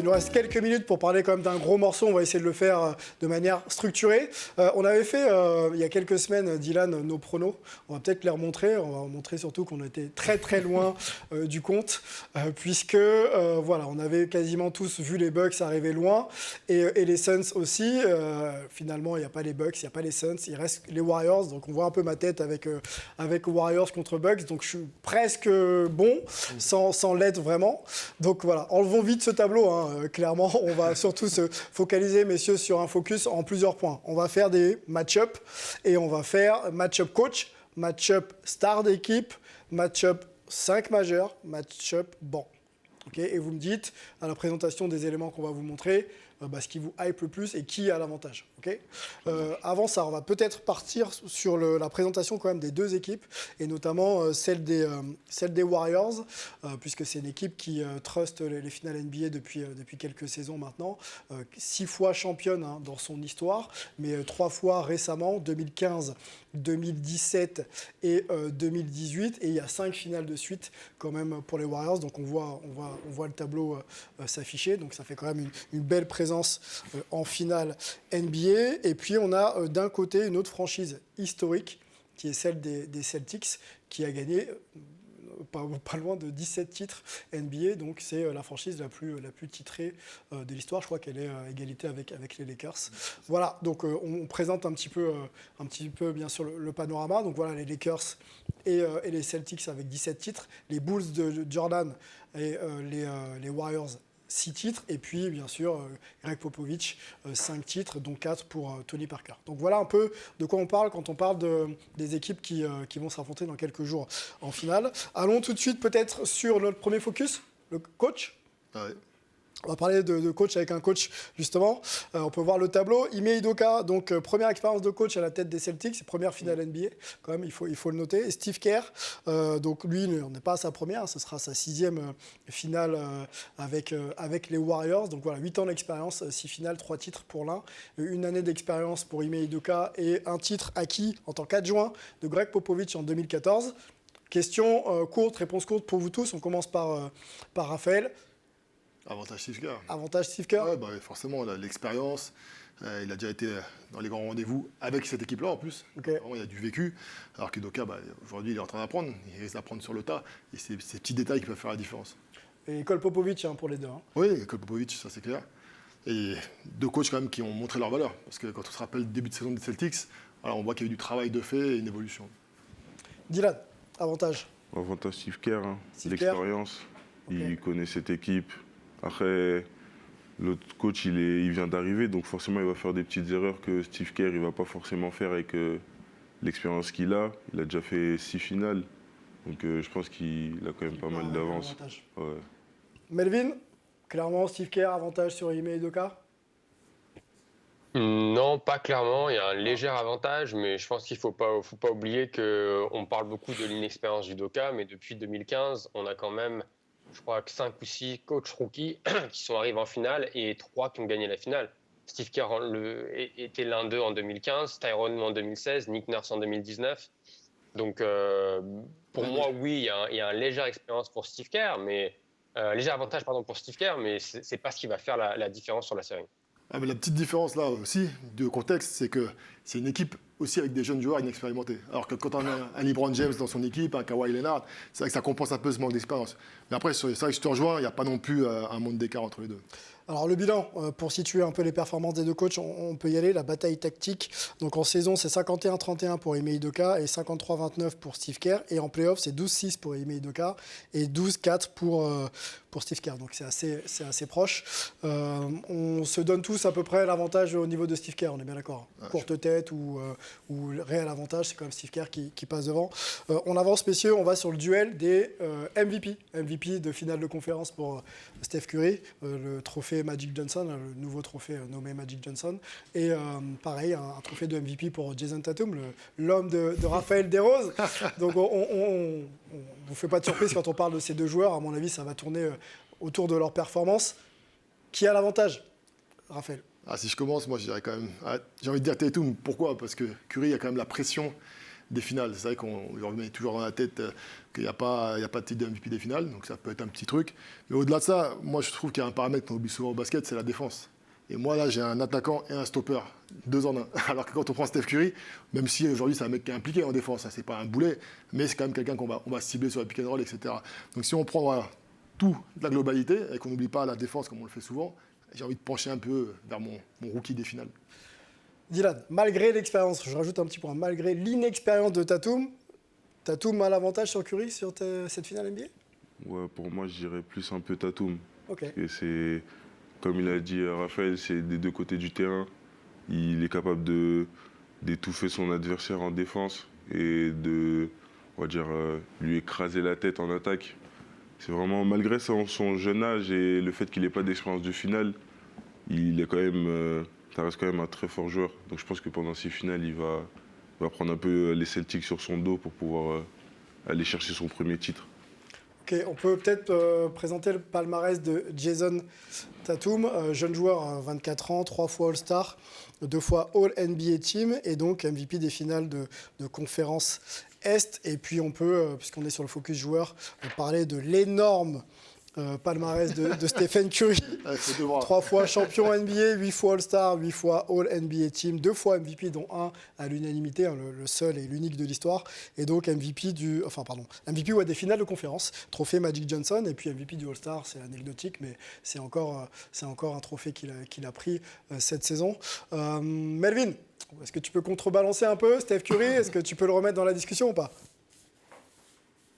il nous reste quelques minutes pour parler quand même d'un gros morceau. On va essayer de le faire de manière structurée. On avait fait il y a quelques semaines, Dylan, nos pronos. On va peut-être les remontrer. On va montrer surtout qu'on était très très loin du compte, puisque voilà, on avait quasiment tous vu les Bucks arriver loin et les Suns aussi. Finalement, il n'y a pas les Bucks, il n'y a pas les Suns, il reste les Warriors. Donc on voit un peu ma tête avec Warriors contre Bucks. Donc je suis presque bon, sans l'être vraiment. Donc voilà, enlevons vite ce tableau. Clairement, on va surtout se focaliser, messieurs, sur un focus en plusieurs points. On va faire des match-up et on va faire match-up coach, match-up star d'équipe, match-up 5 majeurs, match-up banc. Okay, et vous me dites, à la présentation des éléments qu'on va vous montrer, ce qui vous hype le plus et qui a l'avantage. Okay, avant ça, on va peut-être partir sur la présentation quand même des deux équipes, et notamment celle des Warriors, puisque c'est une équipe qui trust les finales NBA depuis quelques saisons maintenant. 6 fois championne dans son histoire, mais 3 fois récemment, 2015, 2017 et 2018. Et il y a 5 finales de suite quand même pour les Warriors. Donc on voit le tableau s'afficher. Donc ça fait quand même une belle présence en finale NBA. Et puis on a d'un côté une autre franchise historique qui est celle des Celtics, qui a gagné pas loin de 17 titres NBA. Donc c'est la franchise la plus titrée de l'histoire. Je crois qu'elle est à égalité avec les Lakers. Voilà, donc on présente un petit peu bien sûr le panorama. Donc voilà, les Lakers et les Celtics avec 17 titres, les Bulls de Jordan et les Warriors 6 titres, et puis bien sûr Greg Popovich 5 titres, dont 4 pour Tony Parker. Donc voilà un peu de quoi on parle quand on parle des équipes qui vont s'affronter dans quelques jours en finale. Allons tout de suite peut-être sur notre premier focus, le coach. Ah ouais. On va parler de coach avec un coach, justement. On peut voir le tableau. Ime Udoka, donc première expérience de coach à la tête des Celtics, première finale NBA, quand même, il faut le noter. Et Steve Kerr, donc lui, on n'est pas à sa première, ce sera sa 6e finale avec les Warriors. Donc voilà, 8 ans d'expérience, 6 finales, 3 titres pour l'un. Une année d'expérience pour Ime Udoka et un titre acquis en tant qu'adjoint de Greg Popovich en 2014. Question courte, réponse courte pour vous tous. On commence par Raphaël. Avantage Steve Kerr. Avantage Steve Kerr. Ouais, forcément, l'expérience. Il a déjà été dans les grands rendez-vous avec cette équipe-là en plus. Okay. Vraiment, il a du vécu. Alors qu'Udoka, aujourd'hui, il est en train d'apprendre. Il risque d'apprendre sur le tas. Et c'est ces petits détails qui peuvent faire la différence. Et école Popovich pour les deux. Oui, école Popovich, ça c'est clair. Et deux coachs quand même qui ont montré leur valeur. Parce que quand on se rappelle le début de saison des Celtics, alors on voit qu'il y a eu du travail de fait et une évolution. Dylan, avantage. Avantage Steve Kerr, l'expérience. Okay. Il connaît cette équipe. Après, l'autre coach, il vient d'arriver, donc forcément, il va faire des petites erreurs que Steve Kerr ne va pas forcément faire avec l'expérience qu'il a. Il a déjà fait 6 finales, donc je pense qu'il a quand même pas mal d'avance. Ouais. Melvin, clairement, Steve Kerr, avantage sur Ime Udoka? Non, pas clairement. Il y a un léger avantage, mais je pense qu'il ne faut pas oublier qu'on parle beaucoup de l'inexpérience d'Udoka, mais depuis 2015, on a quand même... Je crois que 5 ou 6 coachs rookies qui sont arrivés en finale et 3 qui ont gagné la finale. Steve Kerr était l'un d'eux en 2015, Tyrone en 2016, Nick Nurse en 2019. Donc, pour moi, oui, il y a une légère expérience pour Steve Kerr, mais léger avantage pour Steve Kerr, mais c'est pas ce qui va faire la différence sur la série. Ah, mais la petite différence là aussi de contexte, c'est que c'est une équipe aussi avec des jeunes joueurs inexpérimentés. Alors que quand on a un LeBron James dans son équipe, un Kawhi Leonard, c'est vrai que ça compense un peu ce manque d'expérience. Mais après, c'est vrai que je te rejoins, il n'y a pas non plus un monde d'écart entre les deux. Alors le bilan, pour situer un peu les performances des deux coachs, on peut y aller. La bataille tactique, donc en saison, c'est 51-31 pour Ime Udoka et 53-29 pour Steve Kerr. Et en playoff, c'est 12-6 pour Ime Udoka et 12-4 pour Steve Kerr. Donc c'est assez proche. On se donne tous à peu près l'avantage au niveau de Steve Kerr, on est bien d'accord. Courte tête ou réel avantage, c'est quand même Steve Kerr qui passe devant. On avance, messieurs, on va sur le duel des MVP. MVP de finale de conférence pour Steph Curry, le trophée Magic Johnson, le nouveau trophée nommé Magic Johnson. Et pareil, un trophée de MVP pour Jason Tatum, l'homme de Raphaël Desroses. Donc on ne vous fait pas de surprise quand on parle de ces deux joueurs. À mon avis, ça va tourner autour de leur performance. Qui a l'avantage, Raphaël? Si je commence, moi je dirais quand même... j'ai envie de dire Tatum. Pourquoi? Parce que Curry a quand même la pression des finales. C'est vrai qu'on leur met toujours dans la tête qu'il n'y a pas de titre de MVP des finales, donc ça peut être un petit truc. Mais au-delà de ça, moi je trouve qu'il y a un paramètre qu'on oublie souvent au basket, c'est la défense. Et moi là, j'ai un attaquant et un stopper, 2 en 1. Alors que quand on prend Steph Curry, même si aujourd'hui c'est un mec qui est impliqué en défense, c'est pas un boulet, mais c'est quand même quelqu'un qu'on va cibler sur la pick and roll, etc. Donc si on prend tout de la globalité et qu'on n'oublie pas la défense comme on le fait souvent, j'ai envie de pencher un peu vers mon rookie des finales. Dylan, malgré l'expérience, je rajoute un petit point, malgré l'inexpérience de Tatum a l'avantage sur Curry sur cette finale NBA? Ouais, pour moi, je dirais plus un peu Tatum. Ok. Et c'est, comme il a dit Raphaël, c'est des deux côtés du terrain. Il est capable d'étouffer son adversaire en défense et on va dire, lui écraser la tête en attaque. C'est vraiment, malgré son jeune âge et le fait qu'il n'ait pas d'expérience de finale, il est quand même, ça reste quand même un très fort joueur. Donc je pense que pendant ces finales, il va prendre un peu les Celtics sur son dos pour pouvoir aller chercher son premier titre. Ok, on peut peut-être présenter le palmarès de Jason Tatum, jeune joueur, 24 ans, 3 fois All-Star, 2 fois All-NBA Team et donc MVP des finales de conférence Est. Et puis on peut, puisqu'on est sur le focus joueur, parler de l'énorme palmarès de Stephen Curry. 3 fois champion NBA, 8 fois All-Star, 8 fois All-NBA Team, 2 fois MVP, dont 1 à l'unanimité, hein, le seul et l'unique de l'histoire. Et donc MVP MVP des finales de conférence, trophée Magic Johnson, et puis MVP du All-Star, c'est anecdotique, mais c'est encore un trophée qu'il a pris cette saison. Melvin, est-ce que tu peux contrebalancer un peu Steph Curry? Est-ce que tu peux le remettre dans la discussion ou pas?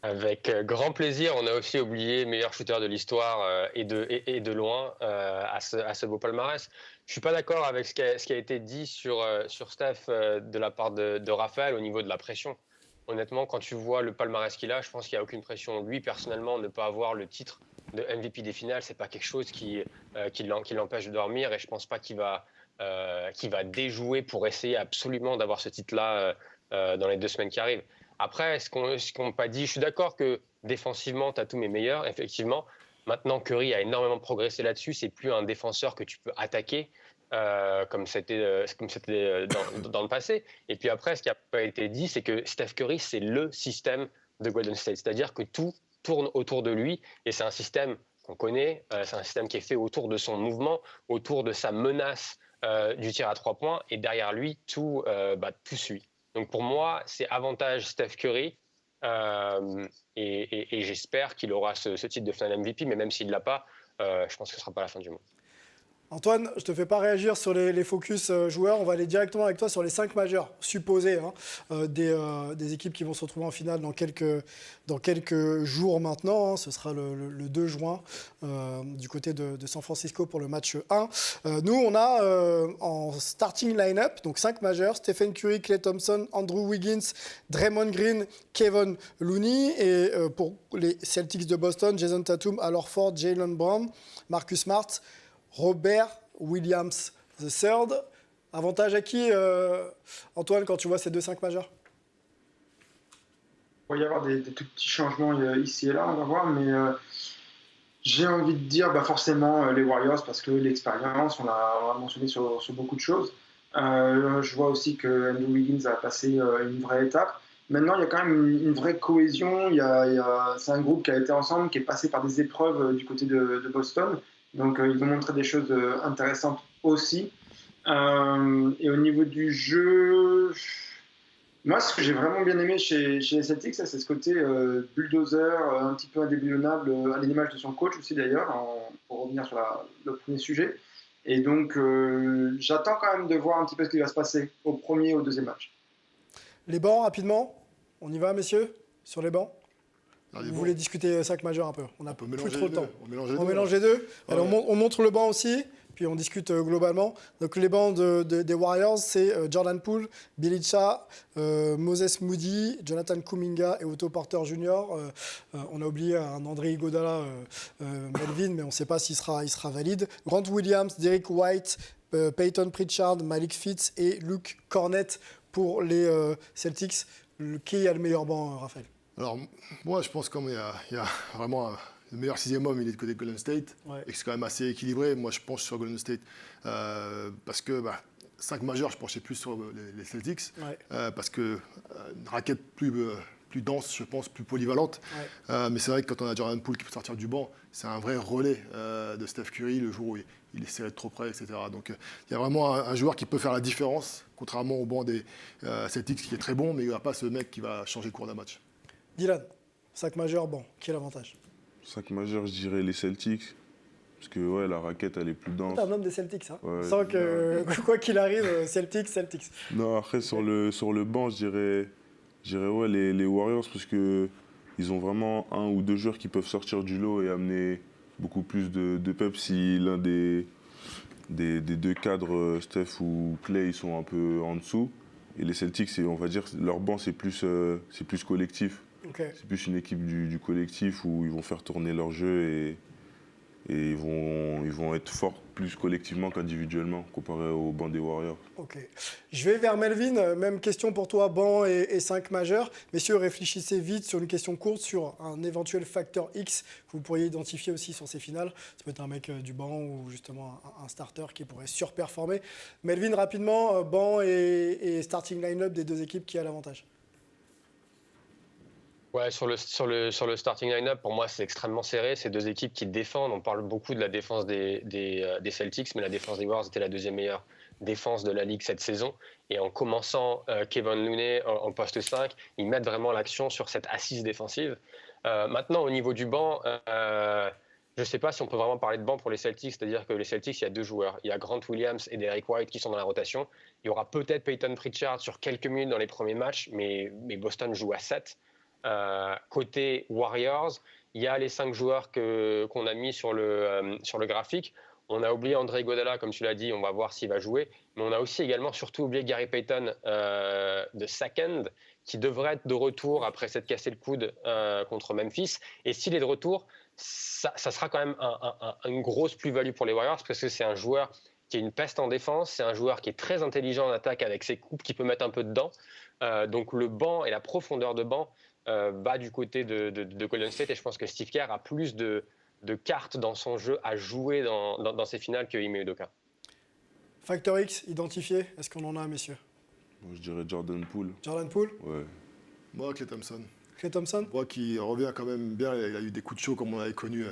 Avec grand plaisir. On a aussi oublié meilleur shooter de l'histoire et de loin à ce beau palmarès. Je suis pas d'accord avec ce qui a été dit sur Steph de la part de Raphaël au niveau de la pression. Honnêtement, quand tu vois le palmarès qu'il a, je pense qu'il n'y a aucune pression. Lui, personnellement, ne pas avoir le titre de MVP des finales, c'est pas quelque chose qui l'empêche de dormir, et je pense pas qu'il va déjouer pour essayer absolument d'avoir ce titre-là dans les 2 semaines qui arrivent. Après, ce qu'on n'a pas dit, je suis d'accord que défensivement, Tatum est meilleur, effectivement. Maintenant, Curry a énormément progressé là-dessus. C'est plus un défenseur que tu peux attaquer comme c'était dans le passé. Et puis après, ce qui n'a pas été dit, c'est que Steph Curry, c'est le système de Golden State. C'est-à-dire que tout tourne autour de lui. Et c'est un système qu'on connaît. C'est un système qui est fait autour de son mouvement, autour de sa menace du tir à 3 points. Et derrière lui, tout suit. Donc pour moi, c'est avantage Steph Curry et j'espère qu'il aura ce titre de finale MVP, mais même s'il ne l'a pas, je pense que ce ne sera pas la fin du monde. Antoine, je ne te fais pas réagir sur les focus joueurs. On va aller directement avec toi sur les 5 majeurs supposés des équipes qui vont se retrouver en finale dans quelques jours maintenant. Ce sera le 2 juin du côté de San Francisco pour le match 1. Nous, on a en starting line-up, donc 5 majeurs, Stephen Curry, Klay Thompson, Andrew Wiggins, Draymond Green, Kevin Looney. Et pour les Celtics de Boston, Jason Tatum, Al Horford, Jaylen Brown, Marcus Smart, Robert Williams III. Avantage à qui, Antoine, quand tu vois ces 2-5 majeurs? Il va y avoir des tout petits changements ici et là, on va voir, mais j'ai envie de dire forcément les Warriors, parce que l'expérience, on l'a mentionné sur beaucoup de choses. Je vois aussi que Andrew Wiggins a passé une vraie étape. Maintenant, il y a quand même une vraie cohésion. C'est un groupe qui a été ensemble, qui est passé par des épreuves du côté de Boston. Donc, ils vont montrer des choses intéressantes aussi. Et au niveau du jeu, moi, ce que j'ai vraiment bien aimé chez les Celtics, c'est ce côté bulldozer, un petit peu indéboulonnable, à l'image de son coach aussi d'ailleurs, pour revenir sur le premier sujet. Et donc, j'attends quand même de voir un petit peu ce qui va se passer au premier et au deuxième match. Les bancs, rapidement. On y va, messieurs, sur les bancs. Vous voulez discuter 5 majeurs un peu? On n'a plus trop de temps. On mélange les deux. Alors, on montre le banc aussi, puis on discute globalement. Donc les bancs des Warriors, c'est Jordan Poole, Bjelica, Moses Moody, Jonathan Kuminga et Otto Porter Jr. On a oublié un André Iguodala, Melvin, mais on ne sait pas s'il sera valide. Grant Williams, Derrick White, Peyton Pritchard, Malik Fitz et Luke Cornett pour les Celtics. Qui a le meilleur banc, Raphaël? Alors, moi, je pense qu'il y a vraiment le meilleur 6e homme, il est du côté de Golden State. Ouais. Et que c'est quand même assez équilibré. Moi, je pense sur Golden State. Parce que 5 majeurs, je penchais plus sur les Celtics, Ouais. parce que une raquette plus dense, je pense, plus polyvalente. Ouais. Mais c'est vrai que quand on a Jordan Poole qui peut sortir du banc, c'est un vrai relais de Steph Curry le jour où il est serré de trop près, etc. Donc il y a vraiment un joueur qui peut faire la différence, contrairement au banc des Celtics qui est très bon, mais il n'y a pas ce mec qui va changer le cours d'un match. Dylan, 5 majeurs, bon, qui est l'avantage? 5 majeurs, je dirais les Celtics. Parce que ouais, la raquette, elle est plus dense. T'es un homme des Celtics, hein. Ouais, Sans que, quoi qu'il arrive, Celtics. Non, après, sur le banc, je dirais ouais, les Warriors, parce que ils ont vraiment un ou deux joueurs qui peuvent sortir du lot et amener beaucoup plus de peps si l'un des deux cadres, Steph ou Clay, ils sont un peu en dessous. Et les Celtics, on va dire, leur banc, c'est plus collectif. Okay. C'est plus une équipe du collectif où ils vont faire tourner leur jeu et ils vont être forts plus collectivement qu'individuellement, comparé au banc des Warriors. Ok. Je vais vers Melvin. Même question pour toi, banc et 5 majeurs. Messieurs, réfléchissez vite sur une question courte sur un éventuel facteur X que vous pourriez identifier aussi sur ces finales. Ça peut être un mec du banc ou justement un starter qui pourrait surperformer. Melvin, rapidement, banc et starting line-up des deux équipes, qui a l'avantage? Ouais, sur le starting line-up, pour moi, c'est extrêmement serré. C'est deux équipes qui défendent. On parle beaucoup de la défense des Celtics, mais la défense des Warriors était la deuxième meilleure défense de la Ligue cette saison. Et en commençant Kevin Looney en poste 5, ils mettent vraiment l'action sur cette assise défensive. Maintenant, au niveau du banc, je ne sais pas si on peut vraiment parler de banc pour les Celtics. C'est-à-dire que les Celtics, il y a deux joueurs. Il y a Grant Williams et Derrick White qui sont dans la rotation. Il y aura peut-être Peyton Pritchard sur quelques minutes dans les premiers matchs, mais Boston joue à 7. Côté Warriors, il y a les 5 joueurs qu'on a mis sur le graphique. On a oublié André Iguodala, comme tu l'as dit, on va voir s'il va jouer. Mais on a aussi également surtout oublié Gary Payton de second, qui devrait être de retour après s'être cassé le coude contre Memphis. Et s'il est de retour, ça sera quand même une grosse plus-value pour les Warriors, parce que c'est un joueur qui est une peste en défense, c'est un joueur qui est très intelligent en attaque avec ses coupes, qui peut mettre un peu dedans. Donc le banc et la profondeur de banc va du côté de Golden State, et je pense que Steve Kerr a plus de cartes dans son jeu à jouer dans ces finales que Ime Udoka. Facteur X identifié, est-ce qu'on en a, messieurs? Moi, je dirais Jordan Poole. Jordan Poole? Ouais. Moi, Klay Thompson. Klay Thompson? Moi qui revient quand même bien, il a eu des coups de chaud comme on avait connu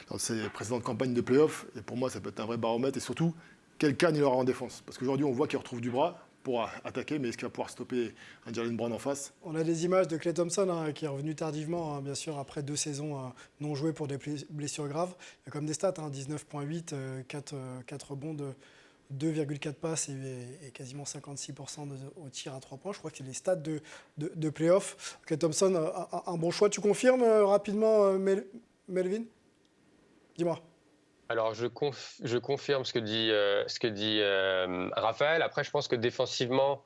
dans ses précédentes campagnes de playoffs. Et pour moi, ça peut être un vrai baromètre. Et surtout, quel canne il aura en défense. Parce qu'aujourd'hui, on voit qu'il retrouve du bras pour attaquer, mais est-ce qu'il va pouvoir stopper un Jalen Brown en face? On a des images de Klay Thompson qui est revenu tardivement, bien sûr, après 2 saisons non jouées pour des blessures graves. Il y a quand même des stats, 19,8, 4 rebonds, 2,4 passes et quasiment 56% au tir à 3 points. Je crois que c'est les stats de play-off. Klay Thompson, un bon choix. Tu confirmes rapidement, Melvin? Dis-moi. Alors, je confirme ce que dit Raphaël. Après, je pense que défensivement,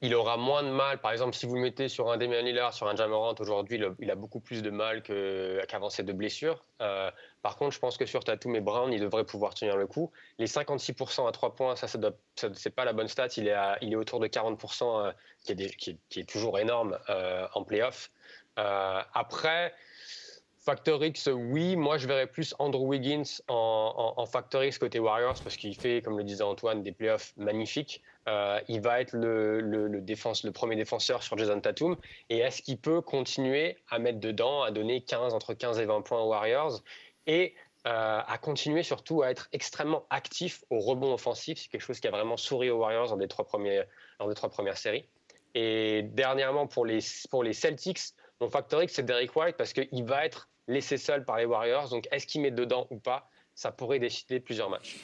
il aura moins de mal. Par exemple, si vous le mettez sur un Damian Lillard, sur un Ja Morant, aujourd'hui, il a beaucoup plus de mal qu'avant ses 2 blessures. Par contre, je pense que sur Tatum et Brown, il devrait pouvoir tenir le coup. Les 56% à 3 points, c'est pas la bonne stat. Il est autour de 40%, qui est toujours énorme en play-off. Après... Factor X, oui. Moi, je verrais plus Andrew Wiggins en Factor X côté Warriors, parce qu'il fait, comme le disait Antoine, des playoffs magnifiques. Il va être le premier défenseur sur Jason Tatum. Et est-ce qu'il peut continuer à mettre dedans, à donner entre 15 et 20 points aux Warriors, et à continuer surtout à être extrêmement actif au rebond offensif? C'est quelque chose qui a vraiment souri aux Warriors lors des 3 premières séries. Et dernièrement, pour les Celtics, mon Factor X, c'est Derrick White, parce qu'il va être laissé seul par les Warriors. Donc, est-ce qu'il met dedans ou pas? Ça pourrait décider plusieurs matchs.